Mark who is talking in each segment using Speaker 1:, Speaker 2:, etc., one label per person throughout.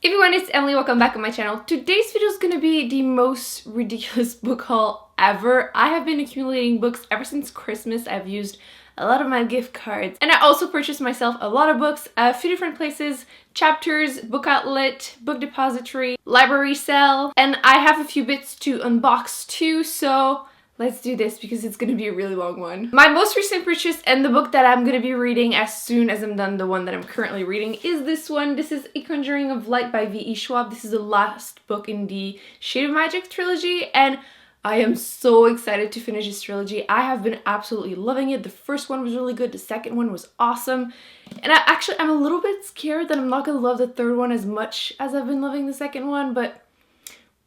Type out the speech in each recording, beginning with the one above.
Speaker 1: Everyone, it's Emily. Welcome back on my channel. Today's video is going to be the most ridiculous book haul ever. I have been accumulating books ever since Christmas. I've used a lot of my gift cards, and I also purchased myself a lot of books, a few different places: Chapters, Book Outlet, Book Depository, Library Sale, and I have a few bits to unbox too, so let's do this because it's gonna be a really long one. My most recent purchase and the book that I'm gonna be reading as soon as I'm done the one that I'm currently reading is this one. This is A Conjuring of Light by V.E. Schwab. This is the last book in the Shade of Magic trilogy, and I am so excited to finish this trilogy. I have been absolutely loving it. The first one was really good, the second one was awesome, and I'm a little bit scared that I'm not gonna love the third one as much as I've been loving the second one, but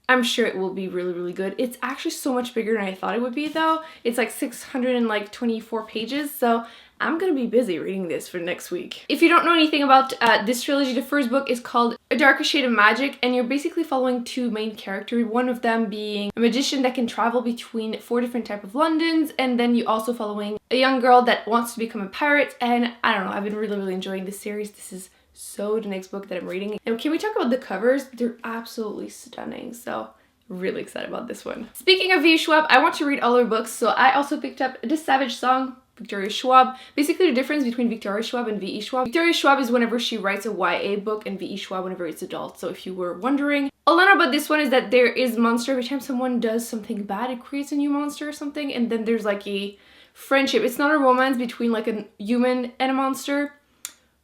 Speaker 1: I'm sure it will be really, really good. It's actually so much bigger than I thought it would be though. It's like 624 pages, so I'm gonna be busy reading this for next week. If you don't know anything about this trilogy, the first book is called A Darker Shade of Magic, and you're basically following two main characters, one of them being a magician that can travel between 4 different types of Londons, and then you're also following a young girl that wants to become a pirate, and I don't know, I've been really, really enjoying this series. This is so the next book that I'm reading. And can we talk about the covers? They're absolutely stunning, so really excited about this one. Speaking of V.E. Schwab, I want to read all her books, so I also picked up The Savage Song, Victoria Schwab. Basically the difference between Victoria Schwab and V.E. Schwab. Victoria Schwab is whenever she writes a YA book, and V.E. Schwab whenever it's adult, so if you were wondering. All I know about this one is that there is monster. Every time someone does something bad, it creates a new monster or something, and then there's like a friendship. It's not a romance between like a human and a monster.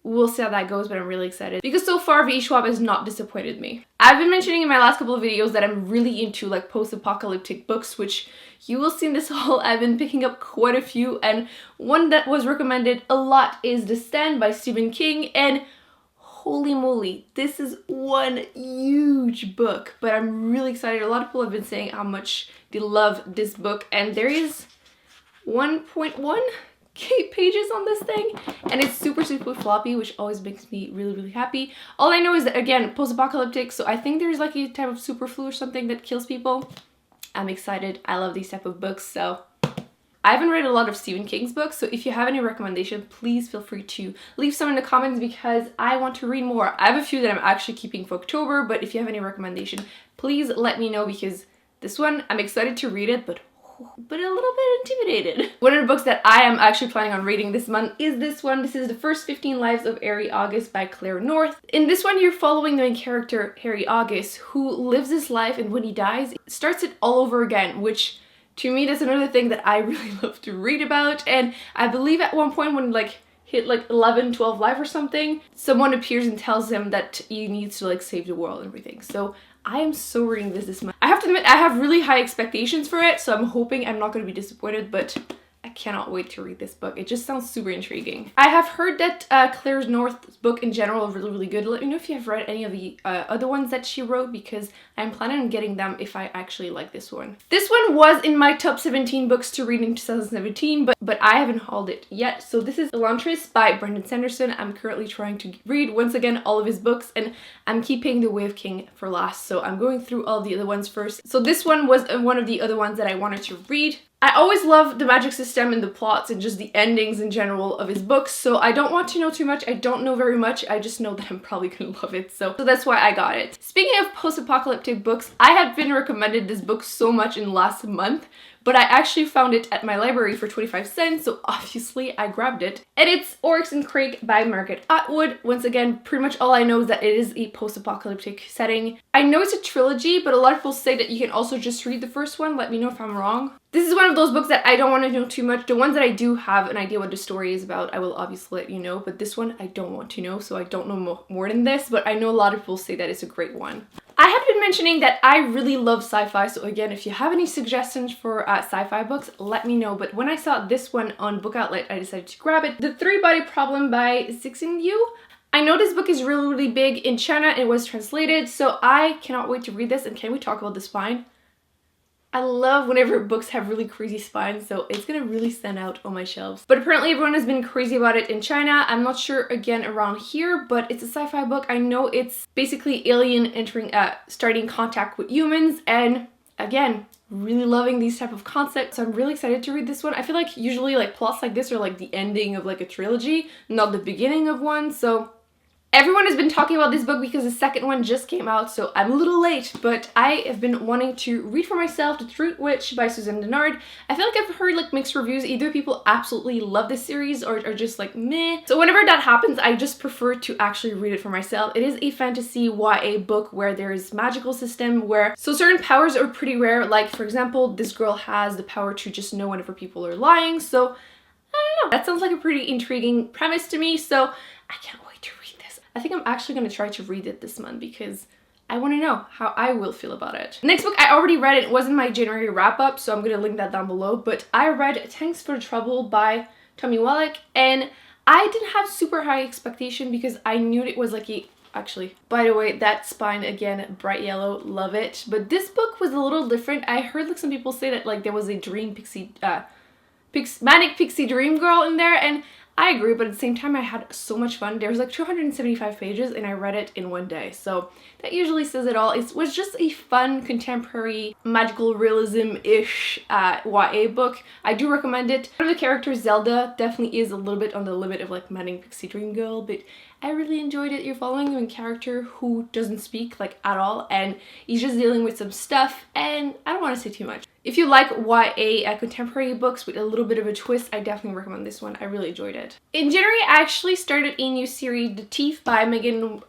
Speaker 1: We'll see how that goes, but I'm really excited because so far V.E. Schwab has not disappointed me. I've been mentioning in my last couple of videos that I'm really into like post-apocalyptic books, which you will see in this haul. I've been picking up quite a few, and one that was recommended a lot is The Stand by Stephen King, and holy moly, this is one huge book, but I'm really excited. A lot of people have been saying how much they love this book, and there is 1.1 pages on this thing, and it's super floppy, which always makes me really, really happy. All I know is that, again, post-apocalyptic, so I think there's like a type of superflu or something that kills people. I'm excited. I love these type of books, so I haven't read a lot of Stephen King's books, so if you have any recommendation, please feel free to leave some in the comments because I want to read more. I have a few that I'm actually keeping for October, but if you have any recommendation, please let me know because this one, I'm excited to read it, but a little bit intimidated. One of the books that I am actually planning on reading this month is this one. This is The First 15 Lives of Harry August by Claire North. In this one, you're following the main character, Harry August, who lives his life, and when he dies, starts it all over again, which to me, that's another thing that I really love to read about. And I believe at one point when like hit like 11, 12 life or something, someone appears and tells him that he needs to like save the world and everything. So I am so reading this month. I have to admit, I have really high expectations for it, so I'm hoping I'm not going to be disappointed, but I cannot wait to read this book. It just sounds super intriguing. I have heard that Claire North's book in general are really, really good. Let me know if you have read any of the other ones that she wrote, because I'm planning on getting them if I actually like this one. This one was in my top 17 books to read in 2017, but I haven't hauled it yet. So this is Elantris by Brandon Sanderson. I'm currently trying to read, once again, all of his books, and I'm keeping The Way of King for last. So I'm going through all the other ones first. So this one was one of the other ones that I wanted to read. I always love the magic system and the plots and just the endings in general of his books, so I don't want to know too much. I don't know very much. I just know that I'm probably gonna love it, so that's why I got it. Speaking of post-apocalyptic books, I have been recommended this book so much in the last month, but I actually found it at my library for 25 cents, so obviously I grabbed it. And it's Oryx and Crake by Margaret Atwood. Once again, pretty much all I know is that it is a post-apocalyptic setting. I know it's a trilogy, but a lot of people say that you can also just read the first one. Let me know if I'm wrong. This is one of those books that I don't want to know too much. The ones that I do have an idea what the story is about, I will obviously let you know, but this one I don't want to know, so I don't know more than this, but I know a lot of people say that it's a great one. I have been mentioning that I really love sci-fi, so again, if you have any suggestions for sci-fi books, let me know. But when I saw this one on Book Outlet, I decided to grab it. The Three-Body Problem by Zixin Yu. I know this book is really, really big in China. It was translated, so I cannot wait to read this. And can we talk about the spine? I love whenever books have really crazy spines, so it's gonna really stand out on my shelves. But apparently everyone has been crazy about it in China. I'm not sure again around here, but it's a sci-fi book. I know it's basically alien entering, starting contact with humans, and again, really loving these type of concepts. So I'm really excited to read this one. I feel like usually like plots like this are like the ending of like a trilogy, not the beginning of one, so Everyone has been talking about this book because the second one just came out, so I'm a little late, but I have been wanting to read for myself The Truth Witch by Suzanne Denard. I feel like I've heard like mixed reviews. Either people absolutely love this series or are just like meh. So whenever that happens, I just prefer to actually read it for myself. It is a fantasy YA book where there is magical system so certain powers are pretty rare. Like for example, this girl has the power to just know whenever people are lying. So I don't know. That sounds like a pretty intriguing premise to me. So I can't wait to read this. I think I'm actually going to try to read it this month because I want to know how I will feel about it. Next book, I already read it. It wasn't my January wrap-up, so I'm going to link that down below. But I read Thanks for the Trouble by Tommy Wallach, and I didn't have super high expectation because I knew it was like a... Actually, by the way, that spine again, bright yellow, love it. But this book was a little different. I heard like some people say that like there was a dream manic pixie dream girl in there, and I agree, but at the same time I had so much fun. There was like 275 pages and I read it in one day, so that usually says it all. It was just a fun contemporary magical realism-ish YA book. I do recommend it. One of the characters, Zelda, definitely is a little bit on the limit of like manic pixie dream girl, but I really enjoyed it. You're following a character who doesn't speak like at all, and he's just dealing with some stuff, and I don't want to say too much. If you like YA contemporary books with a little bit of a twist, I definitely recommend this one. I really enjoyed it. In January, I actually started a new series, The Thief by Megan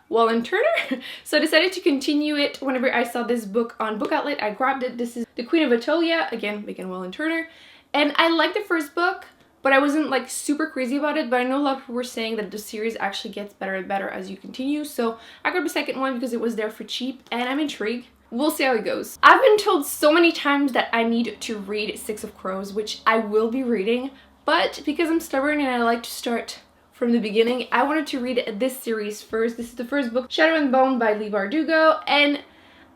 Speaker 1: Wallen Turner. So I decided to continue it whenever I saw this book on Book Outlet. I grabbed it. This is The Queen of Atolia, again, Megan Wallen Turner. And I liked the first book, but I wasn't like super crazy about it. But I know a lot of people were saying that the series actually gets better and better as you continue. So I grabbed the second one because it was there for cheap, and I'm intrigued. We'll see how it goes. I've been told so many times that I need to read Six of Crows, which I will be reading, but because I'm stubborn and I like to start from the beginning, I wanted to read this series first. This is the first book, Shadow and Bone by Leigh Bardugo, and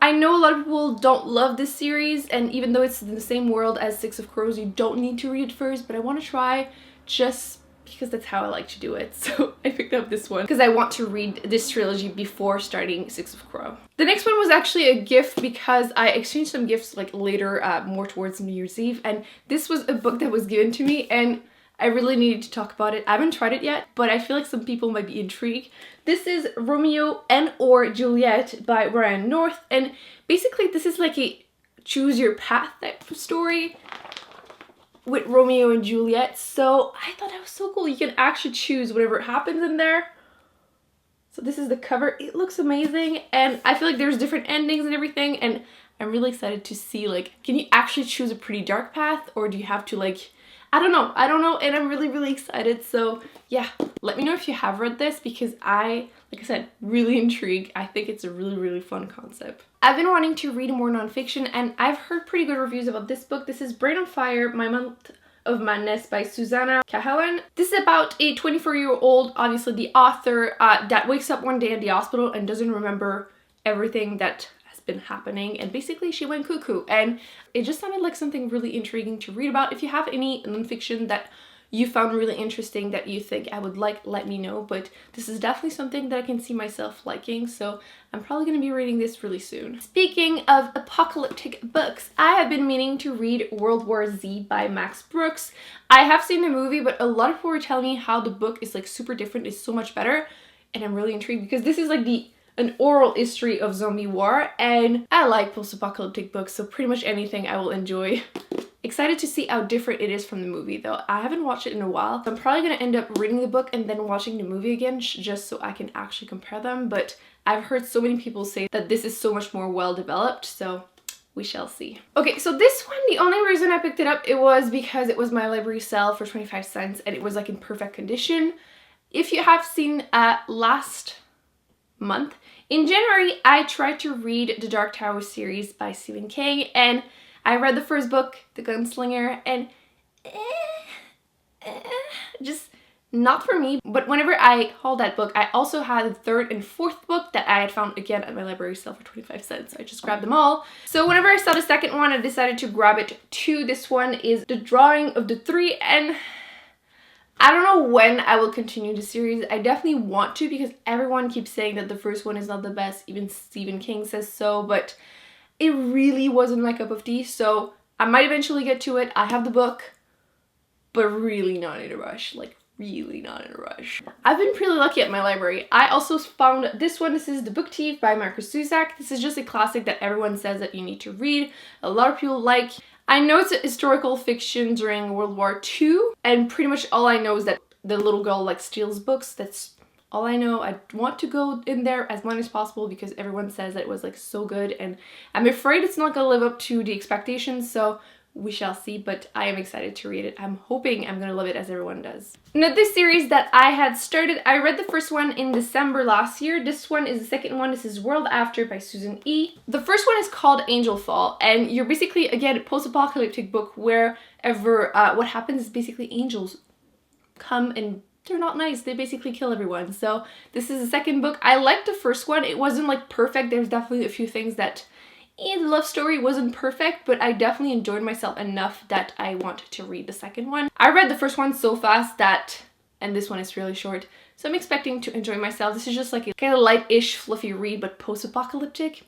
Speaker 1: I know a lot of people don't love this series, and even though it's in the same world as Six of Crows, you don't need to read it first, but I want to try just because that's how I like to do it. So I picked up this one because I want to read this trilogy before starting Six of Crow. The next one was actually a gift because I exchanged some gifts like later, more towards New Year's Eve, and this was a book that was given to me and I really needed to talk about it. I haven't tried it yet, but I feel like some people might be intrigued. This is Romeo and or Juliet by Ryan North, and basically this is like a choose your path type of story with Romeo and Juliet. So I thought that was so cool. You can actually choose whatever happens in there. So this is the cover. It looks amazing, and I feel like there's different endings and everything, and I'm really excited to see like, can you actually choose a pretty dark path, or do you have to like, I don't know, and I'm really excited. So yeah, let me know if you have read this because like I said, really intrigued. I think it's a really fun concept. I've been wanting to read more nonfiction, and I've heard pretty good reviews about this book. This is Brain on Fire, My Month of Madness by Susanna Cahalan. This is about a 24-year-old, obviously the author, that wakes up one day in the hospital and doesn't remember everything that has been happening, and basically she went cuckoo, and it just sounded like something really intriguing to read about. If you have any nonfiction that you found really interesting that you think I would like, let me know, but this is definitely something that I can see myself liking, so I'm probably going to be reading this really soon. Speaking of apocalyptic books, I have been meaning to read World War Z by Max Brooks. I have seen the movie, but a lot of people were telling me how the book is like super different, it's so much better, and I'm really intrigued because this is like an oral history of zombie war, and I like post-apocalyptic books, so pretty much anything I will enjoy. Excited to see how different it is from the movie though. I haven't watched it in a while. So I'm probably going to end up reading the book and then watching the movie again just so I can actually compare them, but I've heard so many people say that this is so much more well developed, so we shall see. Okay, so this one, the only reason I picked it up, it was because it was my library sale for 25 cents and it was like in perfect condition. If you have seen last month, in January, I tried to read the Dark Tower series by Stephen King, and I read the first book, The Gunslinger, and just not for me. But whenever I hauled that book, I also had the third and fourth book that I had found again at my library sale for 25 cents. So I just grabbed them all. So whenever I saw the second one, I decided to grab it too. This one is The Drawing of the Three, and I don't know when I will continue the series. I definitely want to because everyone keeps saying that the first one is not the best. Even Stephen King says so, but it really wasn't my cup of tea, so I might eventually get to it. I have the book, but really not in a rush. Like, really not in a rush. I've been pretty lucky at my library. I also found this one. This is The Book Thief by Marcus Zusak. This is just a classic that everyone says that you need to read. A lot of people like. I know it's a historical fiction during World War II, and pretty much all I know is that the little girl like steals books. That's all I know. I want to go in there as long as possible because everyone says that it was like so good, and I'm afraid it's not gonna live up to the expectations, so we shall see, but I am excited to read it. I'm hoping I'm gonna love it as everyone does. Another series that I had started, I read the first one in December last year. This one is the second one. This is World After by Susan E. The first one is called Angel Fall, and you're basically, again, a post-apocalyptic book wherever what happens is basically angels come and they're not nice. They basically kill everyone. So this is the second book. I liked the first one. It wasn't like perfect. There's definitely a few things that the love story wasn't perfect, but I definitely enjoyed myself enough that I wanted to read the second one. I read the first one so fast that, and this one is really short, so I'm expecting to enjoy myself. This is just like a kind of light-ish, fluffy read, but post-apocalyptic.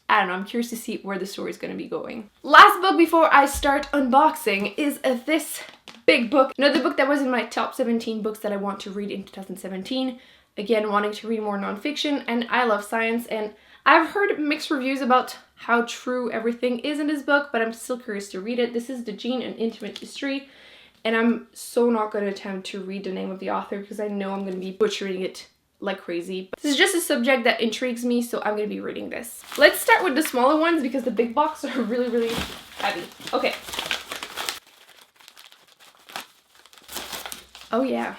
Speaker 1: I don't know, I'm curious to see where the story is going to be going. Last book before I start unboxing is this big book. Another book that was in my top 17 books that I want to read in 2017. Again, wanting to read more nonfiction, and I love science, and I've heard mixed reviews about how true everything is in this book, but I'm still curious to read it. This is The Gene and Intimate History, and I'm so not going to attempt to read the name of the author because I know I'm going to be butchering it like crazy. But this is just a subject that intrigues me, so I'm going to be reading this. Let's start with the smaller ones because the big boxes are really, really heavy. Okay. Oh yeah.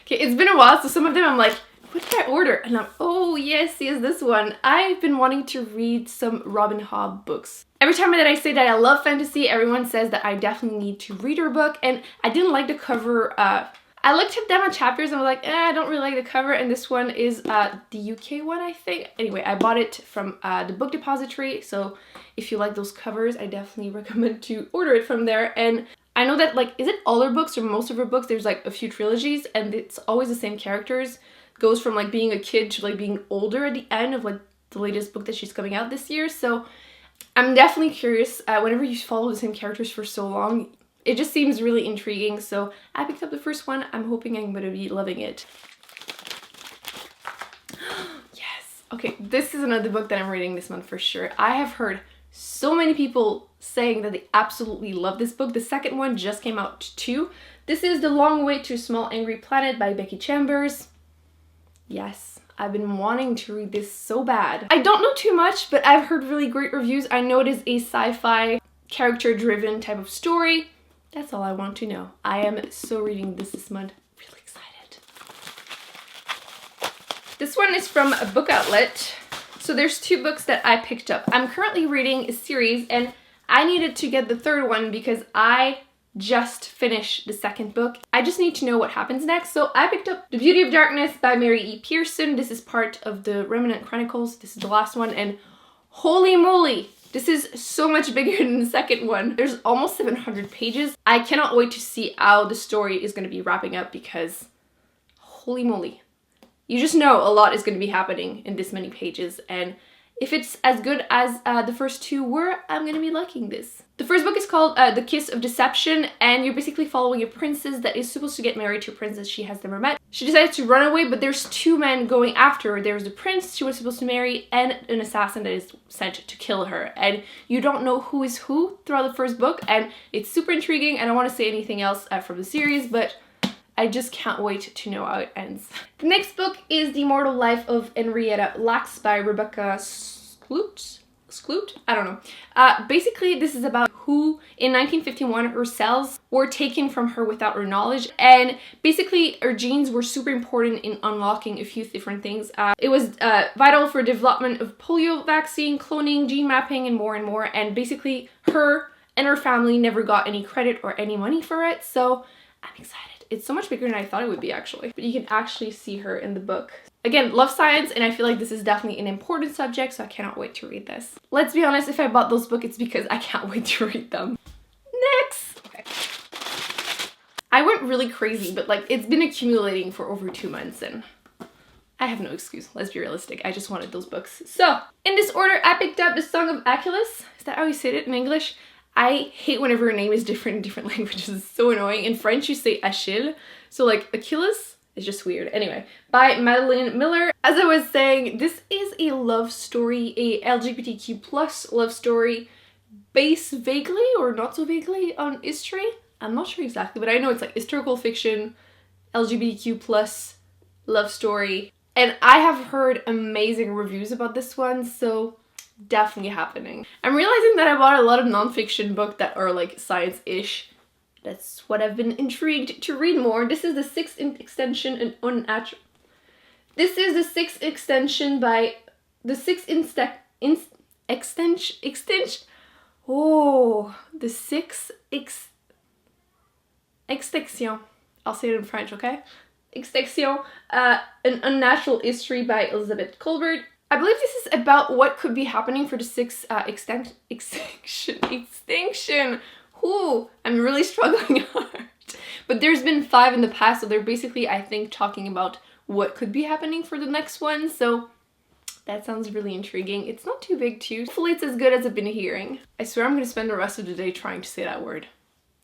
Speaker 1: Okay, it's been a while, so some of them I'm like, what did I order? And I'm, oh yes, this one. I've been wanting to read some Robin Hobb books. Every time that I say that I love fantasy, everyone says that I definitely need to read her book, and I didn't like the cover. I looked at them on chapters and I was like, I don't really like the cover, and this one is the UK one, I think. Anyway, I bought it from the Book Depository, so if you like those covers, I definitely recommend to order it from there. And I know that, like, is it all her books or most of her books? There's like a few trilogies, and it's always the same characters. Goes from like being a kid to like being older at the end of like the latest book that she's coming out this year. So I'm definitely curious. Whenever you follow the same characters for so long, it just seems really intriguing. So I picked up the first one. I'm hoping I'm going to be loving it. Yes. Okay, this is another book that I'm reading this month for sure. I have heard so many people saying that they absolutely love this book. The second one just came out too. This is The Long Way to a Small Angry Planet by Becky Chambers. Yes, I've been wanting to read this so bad. I don't know too much, but I've heard really great reviews. I know it is a sci-fi, character-driven type of story. That's all I want to know. I am so reading this month. Really excited. This one is from a book outlet. So there's two books that I picked up. I'm currently reading a series, and I needed to get the third one because I just finished the second book. I just need to know what happens next. So I picked up The Beauty of Darkness by Mary E. Pearson. This is part of the Remnant Chronicles. This is the last one, and holy moly, this is so much bigger than the second one. There's almost 700 pages. I cannot wait to see how the story is going to be wrapping up because holy moly. You just know a lot is going to be happening in this many pages, and if it's as good as the first two were, I'm going to be liking this. The first book is called The Kiss of Deception, and you're basically following a princess that is supposed to get married to a princess she has never met. She decides to run away, but there's two men going after her. There's the prince she was supposed to marry and an assassin that is sent to kill her. And you don't know who is who throughout the first book, and it's super intriguing. I don't want to say anything else from the series, but I just can't wait to know how it ends. The next book is The Immortal Life of Henrietta Lacks by Rebecca Skloot? I don't know. Basically, this is about who in 1951 her cells were taken from her without her knowledge, and basically her genes were super important in unlocking a few different things. It was vital for development of polio vaccine, cloning, gene mapping, and more, and basically her and her family never got any credit or any money for it, so I'm excited. It's so much bigger than I thought it would be, actually. But you can actually see her in the book. Again, love science, and I feel like this is definitely an important subject, so I cannot wait to read this. Let's be honest, if I bought those books, it's because I can't wait to read them. Next! Okay. I went really crazy, but like, it's been accumulating for over 2 months, and I have no excuse. Let's be realistic. I just wanted those books. So, in this order, I picked up The Song of Achilles. Is that how you say it in English? I hate whenever a name is different in different languages. It's so annoying. In French, you say Achille. So like Achilles is just weird. Anyway, by Madeline Miller. As I was saying, this is a love story, a LGBTQ plus love story based vaguely or not so vaguely on history. I'm not sure exactly, but I know it's like historical fiction, LGBTQ plus love story. And I have heard amazing reviews about this one, so definitely happening. I'm realizing that I bought a lot of nonfiction books that are like science-ish. That's what I've been intrigued to read more. This is the sixth extension and unnatural. This is the sixth extension by the sixth extension. Oh, the sixth extension. I'll say it in French, okay? Extension, an unnatural history by Elizabeth Colbert. I believe this is about what could be happening for the sixth extinction. Ooh, I'm really struggling hard. But there's been 5 in the past, so they're basically, I think, talking about what could be happening for the next one. So that sounds really intriguing. It's not too big too. Hopefully it's as good as I've been hearing. I swear I'm gonna spend the rest of the day trying to say that word.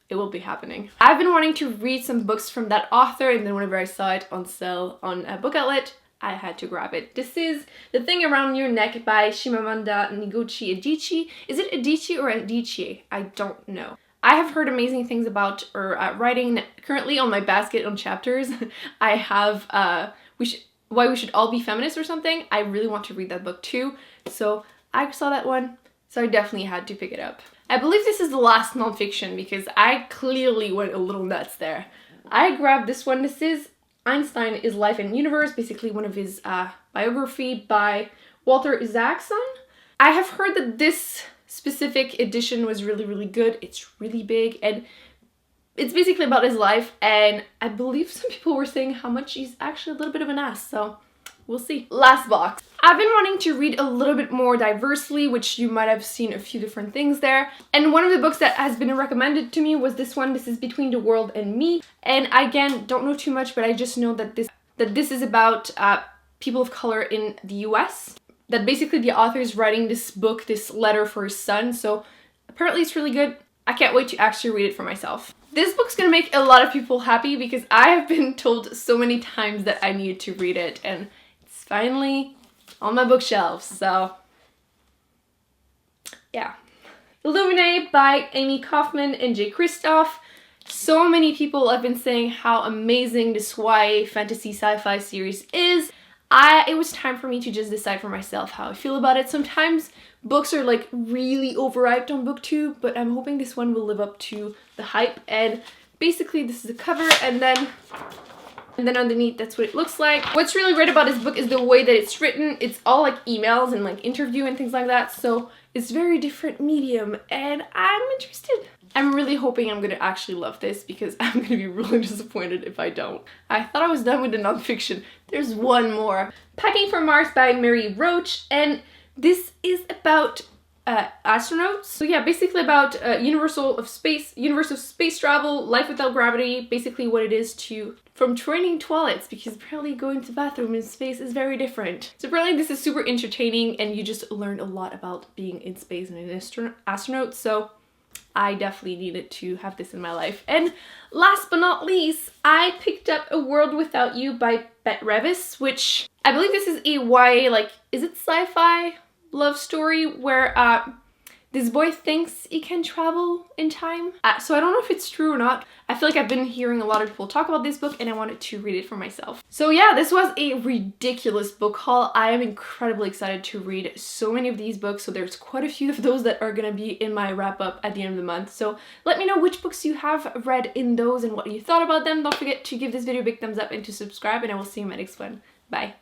Speaker 1: It will be happening. I've been wanting to read some books from that author, and then whenever I saw it on sale on a book outlet, I had to grab it. This is The Thing Around Your Neck by Chimamanda Ngozi Adichie. Is it Adichie or Adichie? I don't know. I have heard amazing things about her writing. Currently on my basket on chapters, I have Why We Should All Be Feminists or something. I really want to read that book too. So I saw that one, so I definitely had to pick it up. I believe this is the last nonfiction because I clearly went a little nuts there. I grabbed this one. This is Einstein is Life and Universe, basically one of his biography by Walter Isaacson. I have heard that this specific edition was really, really good. It's really big and it's basically about his life, and I believe some people were saying how much he's actually a little bit of an ass, so we'll see. Last box. I've been wanting to read a little bit more diversely, which you might have seen a few different things there. And one of the books that has been recommended to me was this one. This is Between the World and Me. And again, don't know too much, but I just know that this is about people of color in the US. That basically the author is writing this book, this letter for his son. So apparently it's really good. I can't wait to actually read it for myself. This book's gonna make a lot of people happy because I have been told so many times that I need to read it, and it's finally on my bookshelves, so yeah. Illuminate by Amy Kaufman and Jay Kristoff. So many people have been saying how amazing this YA fantasy sci-fi series is. It was time for me to just decide for myself how I feel about it. Sometimes books are like really overhyped on BookTube, but I'm hoping this one will live up to the hype. And basically this is the cover, and then underneath that's what it looks like. What's really great about this book is the way that it's written. It's all like emails and like interview and things like that, so it's very different medium, and I'm interested. I'm really hoping I'm gonna actually love this because I'm gonna be really disappointed if I don't. I thought I was done with the nonfiction. There's one more. Packing for Mars by Mary Roach, and this is about astronauts. So yeah, basically about universe of space travel, life without gravity, basically what it is from training toilets, because apparently going to the bathroom in space is very different. So apparently this is super entertaining and you just learn a lot about being in space and an astronaut, so I definitely needed to have this in my life. And last but not least, I picked up A World Without You by Bette Revis, which I believe this is a YA, like, is it sci-fi love story where this boy thinks he can travel in time. So I don't know if it's true or not. I feel like I've been hearing a lot of people talk about this book and I wanted to read it for myself. So yeah, this was a ridiculous book haul. I am incredibly excited to read so many of these books. So there's quite a few of those that are gonna be in my wrap up at the end of the month. So let me know which books you have read in those and what you thought about them. Don't forget to give this video a big thumbs up and to subscribe, and I will see you in my next one. Bye.